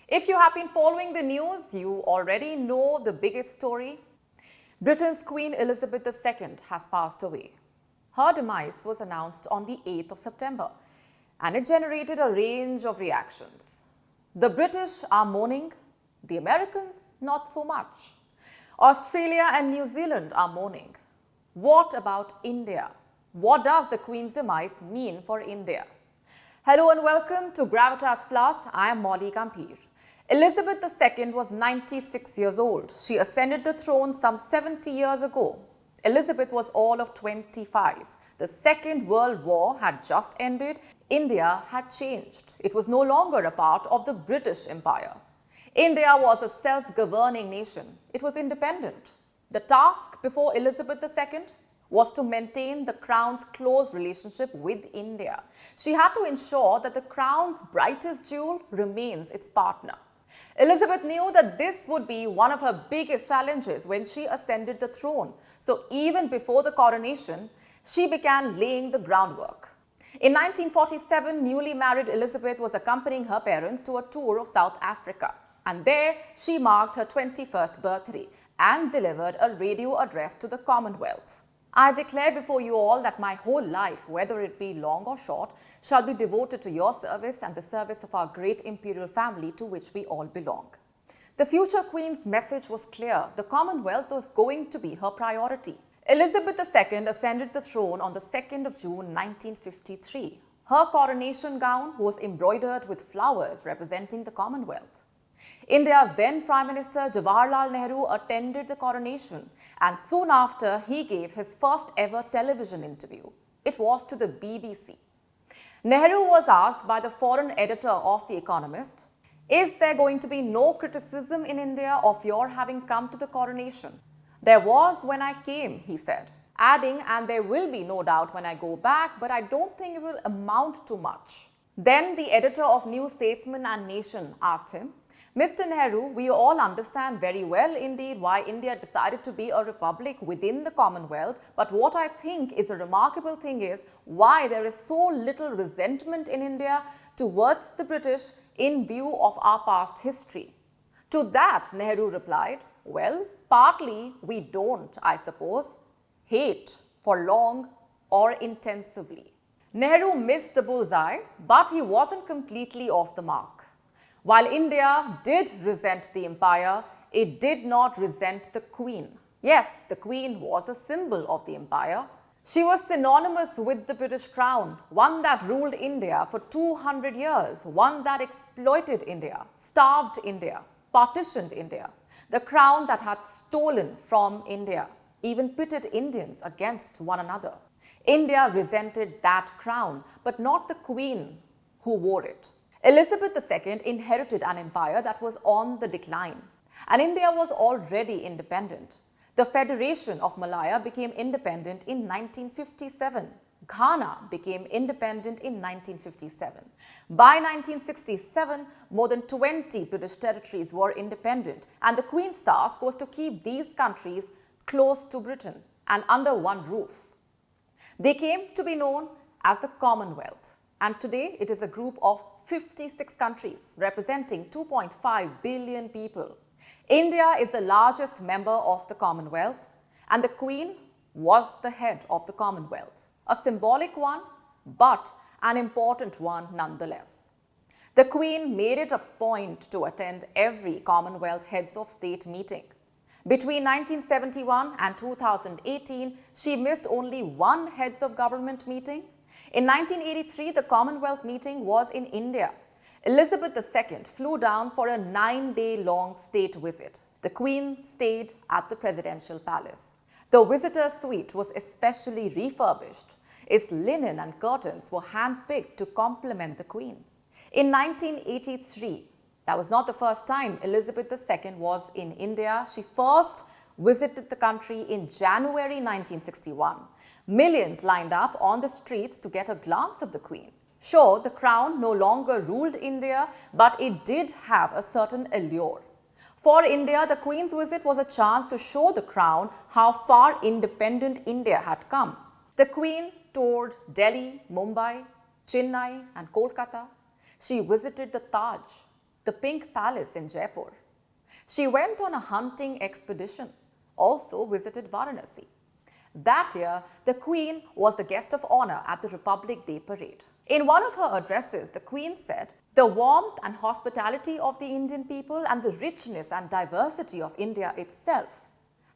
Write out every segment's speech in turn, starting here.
If you have been following the news, you already know the biggest story. Britain's Queen Elizabeth II has passed away. Her demise was announced on the 8th of September, and it generated a range of reactions. The British are mourning, the Americans not so much. Australia and New Zealand are mourning. What about India? What does the Queen's demise mean for India? Hello and welcome to Gravitas Plus. I am Molly Gambhir. Elizabeth II was 96 years old. She ascended the throne some 70 years ago. Elizabeth was all of 25. The Second World War had just ended. India had changed. It was no longer a part of the British Empire. India was a self-governing nation. It was independent. The task before Elizabeth II was to maintain the Crown's close relationship with India. She had to ensure that the Crown's brightest jewel remains its partner. Elizabeth knew that this would be one of her biggest challenges when she ascended the throne. So even before the coronation, she began laying the groundwork. In 1947, newly married Elizabeth was accompanying her parents to a tour of South Africa. And there, she marked her 21st birthday and delivered a radio address to the Commonwealth. I declare before you all that my whole life, whether it be long or short, shall be devoted to your service and the service of our great imperial family to which we all belong. The future Queen's message was clear. The Commonwealth was going to be her priority. Elizabeth II ascended the throne on the 2nd of June 1953. Her coronation gown was embroidered with flowers representing the Commonwealth. India's then Prime Minister Jawaharlal Nehru attended the coronation, and soon after he gave his first ever television interview. It was to the BBC. Nehru was asked by the foreign editor of The Economist, "Is there going to be no criticism in India of your having come to the coronation?" "There was when I came," he said, adding, "and there will be no doubt when I go back, but I don't think it will amount to much." Then the editor of New Statesman and Nation asked him, "Mr. Nehru, we all understand very well indeed why India decided to be a republic within the Commonwealth, but what I think is a remarkable thing is why there is so little resentment in India towards the British in view of our past history." To that, Nehru replied, "Well, partly we don't, I suppose, hate for long or intensively." Nehru missed the bullseye, but he wasn't completely off the mark. While India did resent the empire, it did not resent the Queen. Yes, the Queen was a symbol of the empire. She was synonymous with the British Crown, one that ruled India for 200 years, one that exploited India, starved India, partitioned India. The Crown that had stolen from India, even pitted Indians against one another. India resented that crown, but not the Queen who wore it. Elizabeth II inherited an empire that was on the decline, and India was already independent. The Federation of Malaya became independent in 1957. Ghana became independent in 1957. By 1967, more than 20 British territories were independent, and the Queen's task was to keep these countries close to Britain and under one roof. They came to be known as the Commonwealth, and today it is a group of 56 countries representing 2.5 billion people. India is the largest member of the Commonwealth, and the Queen was the head of the Commonwealth. A symbolic one, but an important one nonetheless. The Queen made it a point to attend every Commonwealth Heads of State meeting. Between 1971 and 2018, she missed only one Heads of Government meeting. In 1983, the Commonwealth meeting was in India. Elizabeth II flew down for a 9-day-long state visit. The Queen stayed at the Presidential Palace. The visitor suite was especially refurbished. Its linen and curtains were hand-picked to complement the Queen. In 1983, that was not the first time Elizabeth II was in India. She first visited the country in January 1961. Millions lined up on the streets to get a glance of the Queen. Sure, the Crown no longer ruled India, but it did have a certain allure. For India, the Queen's visit was a chance to show the Crown how far independent India had come. The Queen toured Delhi, Mumbai, Chennai and Kolkata. She visited the Taj, the Pink Palace in Jaipur. She went on a hunting expedition, also visited Varanasi. That year, the Queen was the guest of honor at the Republic Day parade. In one of her addresses, the Queen said, "The warmth and hospitality of the Indian people and the richness and diversity of India itself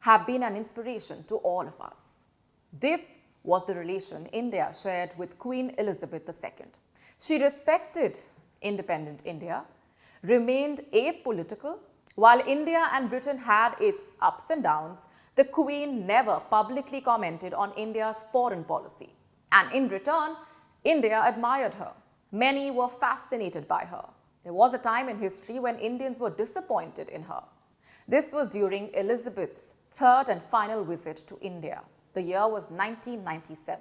have been an inspiration to all of us." This was the relation India shared with Queen Elizabeth II. She respected independent India, remained apolitical. While India and Britain had its ups and downs, the Queen never publicly commented on India's foreign policy. And in return, India admired her. Many were fascinated by her. There was a time in history when Indians were disappointed in her. This was during Elizabeth's third and final visit to India. The year was 1997.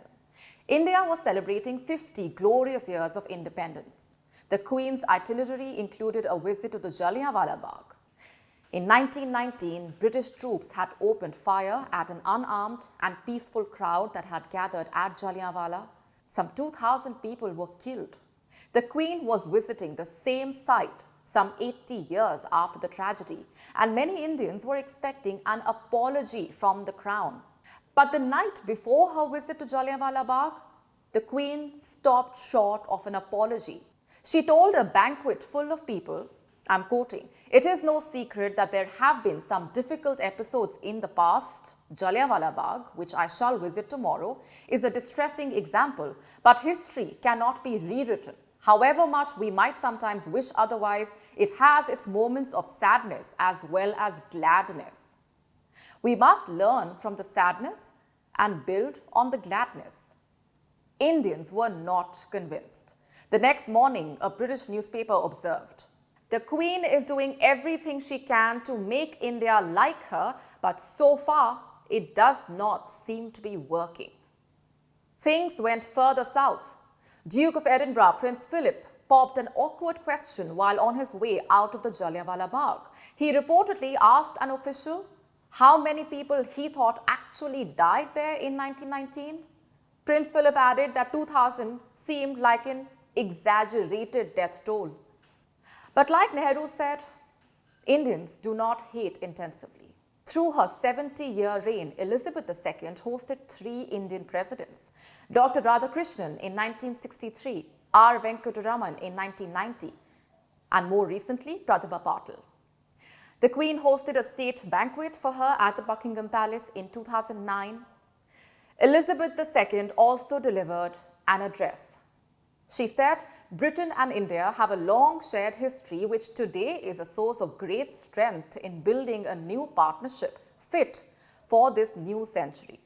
India was celebrating 50 glorious years of independence. The Queen's itinerary included a visit to the Jallianwala Bagh. In 1919, British troops had opened fire at an unarmed and peaceful crowd that had gathered at Jallianwala. Some 2,000 people were killed. The Queen was visiting the same site some 80 years after the tragedy, and many Indians were expecting an apology from the Crown. But the night before her visit to Jallianwala Bagh, the Queen stopped short of an apology. She told a banquet full of people, I'm quoting, "It is no secret that there have been some difficult episodes in the past. Jallianwala Bagh, which I shall visit tomorrow, is a distressing example, but history cannot be rewritten. However much we might sometimes wish otherwise, it has its moments of sadness as well as gladness. We must learn from the sadness and build on the gladness." Indians were not convinced. The next morning, a British newspaper observed, "The Queen is doing everything she can to make India like her, but so far, it does not seem to be working." Things went further south. Duke of Edinburgh, Prince Philip, popped an awkward question while on his way out of the Jallianwala Bagh. He reportedly asked an official how many people he thought actually died there in 1919. Prince Philip added that 2,000 seemed like an exaggerated death toll. But like Nehru said, Indians do not hate intensively. Through her 70-year reign, Elizabeth II hosted 3 Indian presidents: Dr. Radhakrishnan in 1963, R. Venkataraman in 1990, and more recently, Pratibha Patil. The Queen hosted a state banquet for her at the Buckingham Palace in 2009. Elizabeth II also delivered an address. She said, "Britain and India have a long shared history which today is a source of great strength in building a new partnership fit for this new century.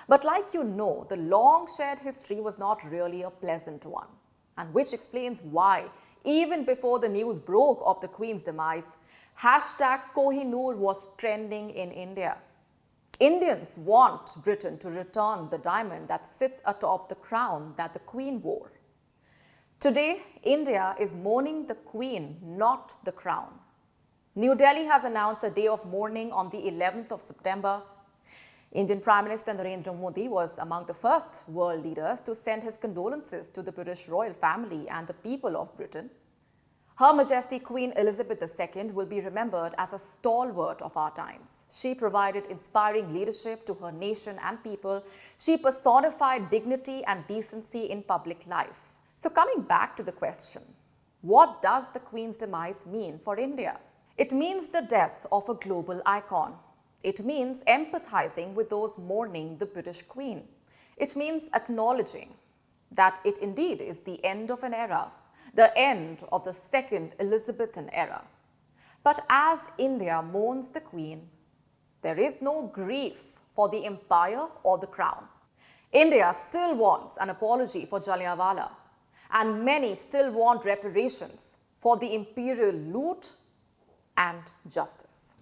But like you know, the long shared history was not really a pleasant one, and which explains why, even before the news broke of the Queen's demise, #Kohinoor was trending in India. Indians want Britain to return the diamond that sits atop the crown that the Queen wore. Today, India is mourning the Queen, not the crown. New Delhi has announced a day of mourning on the 11th of September. Indian Prime Minister Narendra Modi was among the first world leaders to send his condolences to the British royal family and the people of Britain. Her Majesty Queen Elizabeth II will be remembered as a stalwart of our times. She provided inspiring leadership to her nation and people. She personified dignity and decency in public life. So coming back to the question, what does the Queen's demise mean for India? It means the death of a global icon. It means empathizing with those mourning the British Queen. It means acknowledging that it indeed is the end of an era, the end of the second Elizabethan era. But as India mourns the Queen, there is no grief for the empire or the crown. India still wants an apology for Jallianwala, and many still want reparations for the imperial loot and justice.